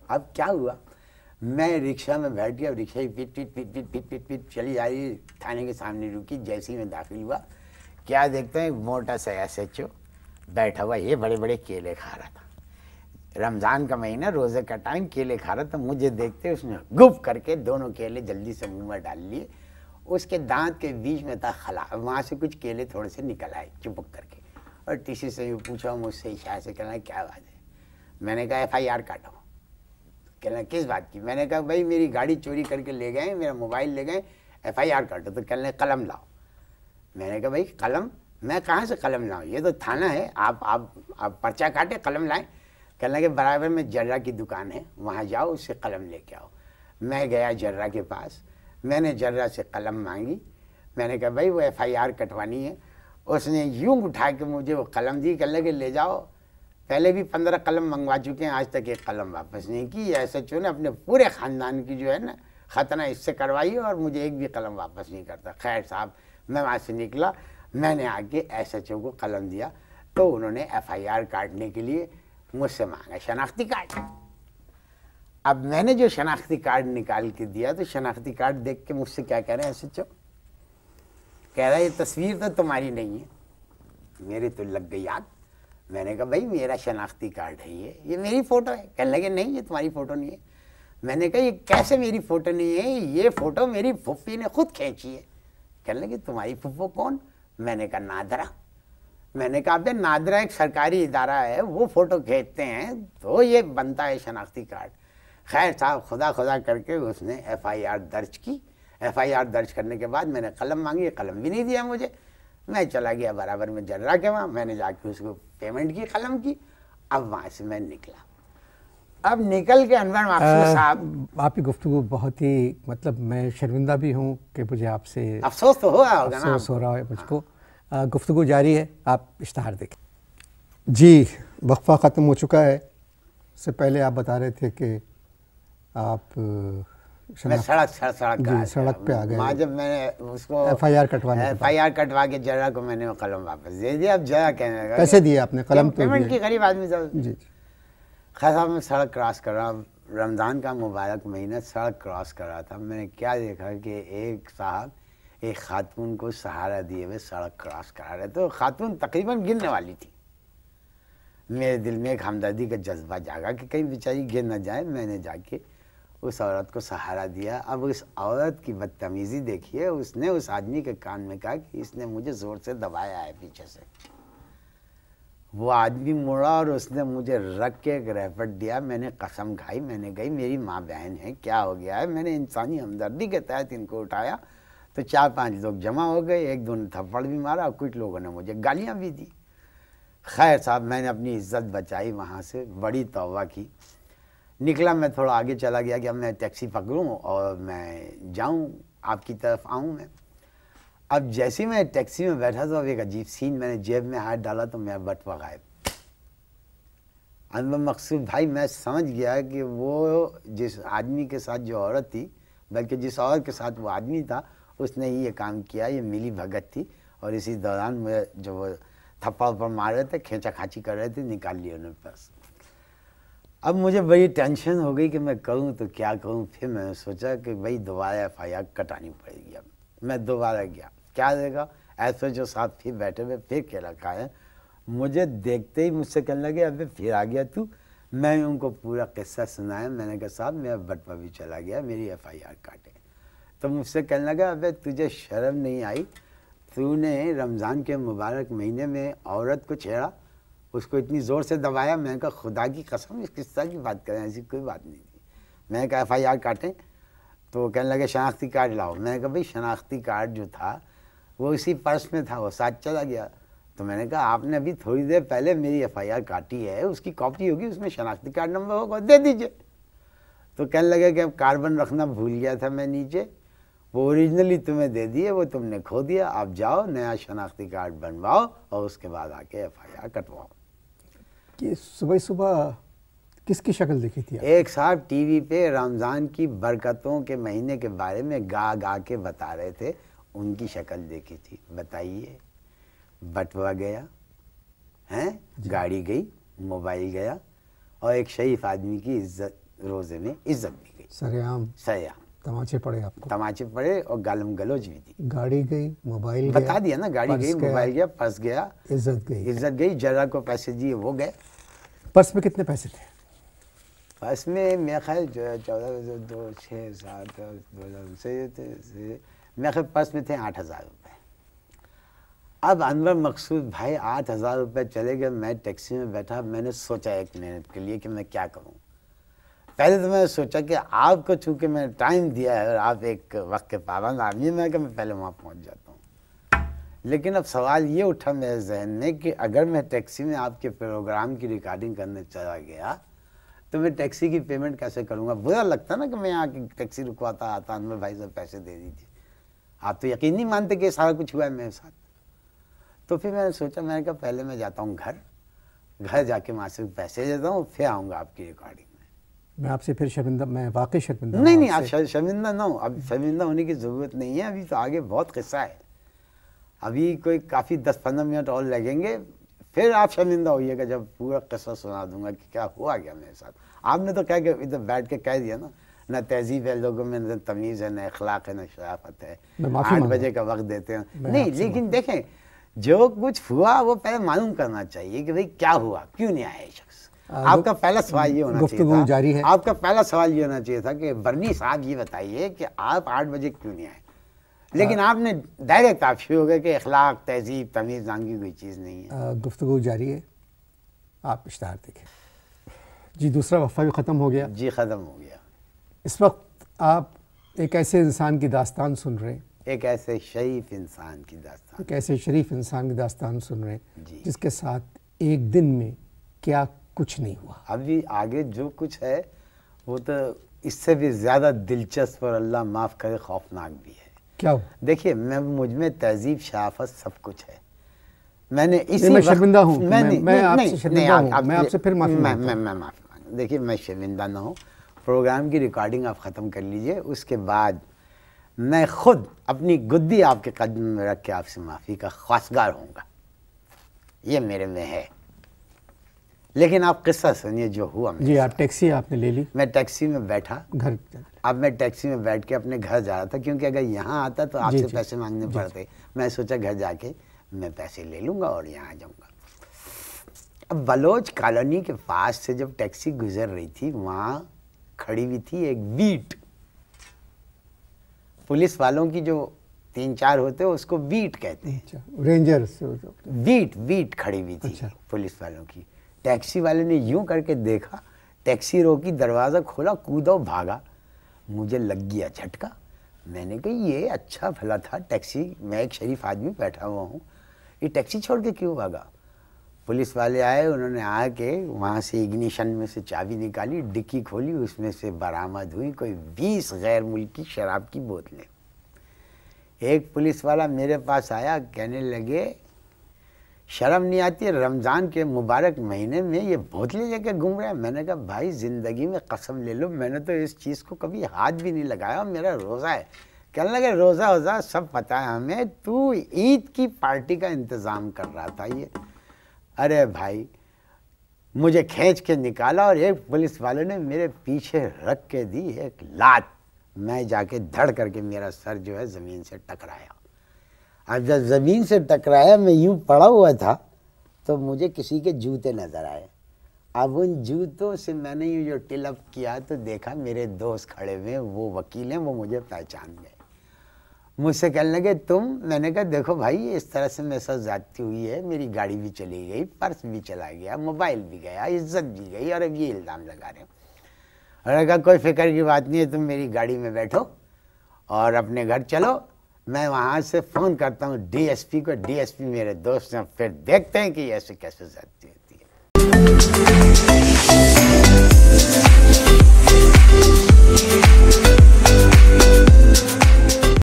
अब क्या हुआ, मैं रिक्शा में बैठ गया, रिक्शा ही पिट पिट पिट पिट पिट पिट पिट चली जा रही, थाने के सामने रुकी। जैसे ही मैं दाखिल हुआ, क्या देखते हैं, मोटा सा SHO बैठा हुआ, ये बड़े बड़े केले खा रहा था। रमज़ान का महीना, रोज़े का टाइम, केले खा रहा था। मुझे देखते उसने गुप करके दोनों केले जल्दी से मुंह में डाल लिए। उसके दांत के बीच में था खला, वहाँ से कुछ केले थोड़े से निकल आए चिपक करके। और टीसी से पूछा मुझसे, इशारे से, कहना क्या बात है। मैंने कहा FIR काटो। कहना किस बात की। मैंने कहा भाई मेरी गाड़ी चोरी करके ले गए, मेरा मोबाइल ले गए, FIR काटो। तो कहने कलम लाओ। मैंने कहा भाई कलम, मैं कहाँ से कलम लाऊं, ये तो थाना है, आप पर्चा काटे कलम लाएं। कहने के बराबर में जर्रा की दुकान है, वहाँ जाओ, उससे कलम लेके आओ। मैं गया जर्रा के पास, मैंने जर्रा से कलम मांगी। मैंने कहा भाई वो FIR कटवानी है। उसने यूं उठा के मुझे वो कलम दी, कहने लगे ले जाओ। पहले भी 15 कलम मंगवा चुके हैं, आज तक एक कलम वापस नहीं की। SHO ने अपने पूरे ख़ानदान की जो है ना खतना इससे करवाई और मुझे एक भी कलम वापस नहीं करता। खैर साहब, मैं वहाँ से निकला, मैंने आके SHO को कलम दिया, तो उन्होंने FIR काटने के लिए मुझसे मांगा शनाख्ती कार्ड। अब मैंने जो शनाख्ती कार्ड निकाल के दिया, तो शनाख्ती कार्ड देख के मुझसे क्या कह रहे हैं SHO, कह रहा है ये तस्वीर तो तुम्हारी नहीं है। मेरी तो लग गई याद। मैंने कहा भाई मेरा शनाख्ती कार्ड है, ये मेरी फ़ोटो है। कहने लगे नहीं ये तुम्हारी फ़ोटो नहीं है। मैंने कहा ये कैसे मेरी फ़ोटो नहीं है, ये फ़ोटो मेरी फुफ्फी ने खुद खींची है। कहने लगे तुम्हारी फुफ्फो कौन। मैंने कहा नादरा। मैंने कहा अब नादरा एक सरकारी इदारा है, वो फ़ोटो खींचते हैं तो ये बनता है शनाख्ती कार्ड। खैर साहब, खुदा खुदा करके उसने FIR दर्ज की। FIR दर्ज करने के बाद मैंने कलम मांगी, कलम भी नहीं दिया मुझे। मैं चला गया बराबर में जर्रा के वहाँ, मैंने जाके उसको पेमेंट की कलम की। अब वहाँ से मैं निकला। अब निकल के अनवर मकसूद साहब, आपकी गुफ्तगू बहुत ही, मतलब मैं शर्मिंदा भी हूँ कि मुझे आपसे अफसोस तो हो रहा होगा ना, अफसोस हो रहा है मुझको। गुफ्तगू जारी है, आप इश्तहार देखें। जी, वक्फा ख़त्म हो चुका है। इससे पहले आप बता रहे थे कि आप मैं सड़क पे आ गए। वहाँ जब मैंने उसको FIR कटवा के जरा को मैंने वो कलम वापस दे दिया। अब जरा कहने लगा कैसे दिए आपने कलम, तो पेमेंट की गरीब आदमी था। जी। खैर साहब, मैं सड़क क्रॉस कर रहा, रमज़ान का मुबारक महीना, सड़क क्रॉस कर रहा था। मैंने क्या देखा कि एक साहब एक खातून को सहारा दिए हुए सड़क क्रॉस करा रहे। तो खातून तकरीबन गिरने वाली थी। मेरे दिल में एक हमदर्दी का जज्बा जागा कि कहीं बेचारी गिर न जाए। मैंने जाके उस औरत को सहारा दिया। अब उस औरत की बदतमीज़ी देखिए, उसने उस आदमी के कान में कहा कि इसने मुझे ज़ोर से दबाया है पीछे से। वो आदमी मुड़ा और उसने मुझे रख के एक रैपट दिया। मैंने कसम खाई, मैंने कही मेरी माँ बहन है, क्या हो गया है। मैंने इंसानी हमदर्दी के तहत इनको उठाया तो 4-5 लोग जमा हो गए, एक दो ने थप्पड़ भी मारा और कुछ लोगों ने मुझे गालियाँ भी दी। खैर साहब, मैंने अपनी इज्जत बचाई, वहाँ से बड़ी तौबा की। निकला, मैं थोड़ा आगे चला गया कि अब मैं टैक्सी पकड़ूँ और मैं जाऊँ, आपकी तरफ आऊँ मैं। अब जैसे मैं टैक्सी में बैठा तो अब एक अजीब सीन, मैंने जेब में हाथ डाला तो मेरा बटुआ गायब। अनवर मकसूद भाई, मैं समझ गया कि वो जिस आदमी के साथ जो औरत थी, बल्कि जिस औरत के साथ वो आदमी था, उसने ही ये काम किया। ये मिली भगत थी और इसी दौरान मुझे जो वो थप्पड़ पर मार रहे थे, खींचा खाची कर रहे थे, निकाल लिया उन्होंने पर्स। अब मुझे बड़ी टेंशन हो गई कि मैं करूं तो क्या करूं। फिर मैंने सोचा कि भाई दोबारा FIR कटानी पड़ेगी। अब मैं दोबारा गया, क्या देगा, SHO साहब फिर बैठे हुए, फिर के रखा है। मुझे देखते ही मुझसे कहने लगे अबे फिर आ गया तू। मैं उनको पूरा किस्सा सुनाया। मैंने कहा साहब मेरा बटुआ भी चला गया, मेरी FIR काटे। तो मुझसे कहने लगा अबे तुझे शर्म नहीं आई, तूने रमज़ान के मुबारक महीने में औरत को छेड़ा, उसको इतनी ज़ोर से दबाया। मैंने कहा खुदा की कसम इस किस्सा की बात करें, ऐसी कोई बात नहीं थी। मैंने कहा FIR काटें, तो कहने लगे शनाख्ती कार्ड लाओ। मैंने कहा भाई शनाख्ती कार्ड जो था वो इसी पर्स में था, वो साथ चला गया। तो मैंने कहा आपने अभी थोड़ी देर पहले मेरी FIR काटी है, उसकी कॉपी होगी, उसमें शनाख्ती कार्ड नंबर होगा, दे दीजिए। तो कहने लगे कि अब कार्बन रखना भूल गया था मैं नीचे, वो ओरिजिनली तुम्हें दे दिए, वो तुमने खो दिया, आप जाओ नया शनाख्ती कार्ड बनवाओ और उसके बाद आके FIR कटवाओ। कि सुबह सुबह किसकी शक्ल देखी थी? एक साहब टीवी पे रमज़ान की बरकतों के महीने के बारे में गा गा के बता रहे थे, उनकी शक्ल देखी थी। बताइए, बटुआ गया हैं, गाड़ी गई, मोबाइल गया और एक शरीफ आदमी की इज्जत रोजे में इज्जत भी गई, सरेआम सरेआम तमाचे पड़े आपको, तमाचे पड़े और गालम गलोच भी थी। गाड़ी गई, मोबाइल बता गया, दिया ना, गाड़ी पर्स गई, मोबाइल गया, पर्स गया, इज्जत गई। इज्जत गई। जरा को पैसे दिए वो गए। पर्स में कितने पैसे थे? पर्स में मेरा ख्याल 14, 2, 6, 7, 10, मेरे ख्याल पर्स में थे 8,000 रुपये। अब अनवर मकसूद भाई 8,000 रुपये चले गए। मैं टैक्सी में बैठा, मैंने सोचा 1 मिनट के लिए कि मैं क्या करूं। पहले तो मैंने सोचा कि आपको चूंकि मैंने टाइम दिया है और आप एक वक्त के पाबंद आदमी हैं, मैं कि मैं पहले वहाँ पहुँच जाता हूँ। लेकिन अब सवाल ये उठा मेरे जहन में कि अगर मैं टैक्सी में आपके प्रोग्राम की रिकॉर्डिंग करने चला गया तो मैं टैक्सी की पेमेंट कैसे करूँगा? बुरा लगता ना कि मैं यहाँ की टैक्सी रुकवाता आता, अनवर भाई से पैसे दे दीजिए। आप तो यकीन नहीं मानते कि सारा कुछ हुआ है मेरे साथ। तो फिर मैंने सोचा, मैंने कहा पहले मैं जाता हूँ घर जाके वहाँ से पैसे देता हूँ, फिर आऊँगा आपकी रिकॉर्डिंग में। मैं आपसे फिर शर्मिंदा, मैं वाकई शर्मिंदा नहीं, आप शर्मिंदा ना हो। अब शर्मिंदा होने की ज़रूरत नहीं है, अभी तो आगे बहुत किस्सा है। अभी कोई काफ़ी 10-15 मिनट और लगेंगे, फिर आप शर्मिंदा होइएगा जब पूरा किस्सा सुना दूंगा कि क्या हुआ गया मेरे साथ। आपने तो कह के इधर बैठ के कह दिया ना तहजीब है लोगों में, न तमीज़ है, न अखलाक है, न शराफत है। 8 बजे का वक्त देते हैं। नहीं, लेकिन देखें जो कुछ हुआ वो पहले मालूम करना चाहिए कि भाई क्या हुआ, क्यों नहीं आया शख्स। आपका पहला सवाल ये होना चाहिए था, आपका पहला सवाल ये होना चाहिए था कि बर्नी साहब ये बताइए कि आप 8 बजे क्यों नहीं आए। लेकिन आपने डायरेक्ट आप शुरू हो गए कि अखलाक, तहजीब, तमीज़ नाम की कोई चीज़ नहीं है। गुफ्तगू जारी है, आप इश्तार देखें। जी, दूसरा वफ़ा भी ख़त्म हो गया। जी, ख़त्म हो गया। इस वक्त आप एक ऐसे इंसान की दास्तान सुन रहे हैं, एक ऐसे शरीफ इंसान की दास्तान, एक ऐसे शरीफ इंसान की दास्तान सुन रहे हैं जी, जिसके साथ एक दिन में क्या कुछ नहीं हुआ। अभी आगे जो कुछ है वो तो इससे भी ज़्यादा दिलचस्प और अल्लाह माफ़ करे खौफनाक भी है। क्या हुआ? देखिए, मुझ में तहजीब, शराफत सब कुछ है। मैंने इसी मैं शर्मिंदा हूँ, मैं आपसे शर्मिंदा हूँ, मैं आपसे फिर माफ़ी मैं माफ़ी मांगू। देखिए, मैं शर्मिंदा ना हूँ। प्रोग्राम की रिकॉर्डिंग आप ख़त्म कर लीजिए, उसके बाद मैं खुद अपनी गुद्दी आपके कदम में रख के आपसे माफ़ी का ख्वासगार होऊंगा। ये मेरे में है। लेकिन आप किस्सा सुनिए जो हुआ। जी, आप टैक्सी आपने ले ली, मैं टैक्सी में बैठा घर। अब मैं टैक्सी में बैठ के अपने घर जा रहा था, क्योंकि अगर यहाँ आता तो आपसे पैसे मांगने पड़ते। मैं सोचा घर जाके मैं पैसे ले लूँगा और यहाँ आ जाऊँगा। अब बलोच कॉलोनी के पास से जब टैक्सी गुजर रही थी, वहाँ खड़ी हुई थी एक बीट। पुलिस वालों की जो 3-4 होते हैं उसको बीट कहते हैं। रेंजर्स। बीट खड़ी हुई थी पुलिस वालों की। टैक्सी वाले ने यूं करके देखा, टैक्सी रोकी, दरवाज़ा खोला, कूदा, भागा। मुझे लग गया झटका। मैंने कहा ये अच्छा भला था टैक्सी, मैं एक शरीफ आदमी बैठा हुआ हूँ, ये टैक्सी छोड़ के क्यों भागा। पुलिस वाले आए, उन्होंने आके वहाँ से इग्निशन में से चाबी निकाली, डिक्की खोली, उसमें से बरामद हुई कोई 20 गैर मुल्की शराब की बोतलें। एक पुलिस वाला मेरे पास आया, कहने लगे शर्म नहीं आती है, रमज़ान के मुबारक महीने में ये बोतलें लेके घूम रहे हैं। मैंने कहा भाई ज़िंदगी में कसम ले लो, मैंने तो इस चीज़ को कभी हाथ भी नहीं लगाया, मेरा रोज़ा है। कहने लगे रोज़ा वोज़ा सब पता है हमें, तू ईद की पार्टी का इंतज़ाम कर रहा था ये। अरे भाई, मुझे खींच के निकाला और एक पुलिस वाले ने मेरे पीछे रख के दी एक लात। मैं जाके धड़ करके मेरा सर जो है ज़मीन से टकराया। अब जब ज़मीन से टकराया, मैं यूँ पड़ा हुआ था तो मुझे किसी के जूते नज़र आए। अब उन जूतों से मैंने यूँ जो टिलअप किया तो देखा मेरे दोस्त खड़े हुए, वो वकील हैं, वो मुझे पहचान गए। मुझसे कहने लगे तुम। मैंने कहा देखो भाई, इस तरह से मेरे साथ ज़्यादती हुई है, मेरी गाड़ी भी चली गई, पर्स भी चला गया, मोबाइल भी गया, इज्जत भी गई, और अब ये इल्ज़ाम लगा रहे हो। मैंने कहा कोई फिक्र की बात नहीं है, तुम मेरी गाड़ी में बैठो और अपने घर चलो, मैं वहाँ से फ़ोन करता हूँ डीएसपी को, डीएसपी मेरे दोस्त हैं, फिर देखते हैं कि ऐसे कैसे ज़्यादती होती है।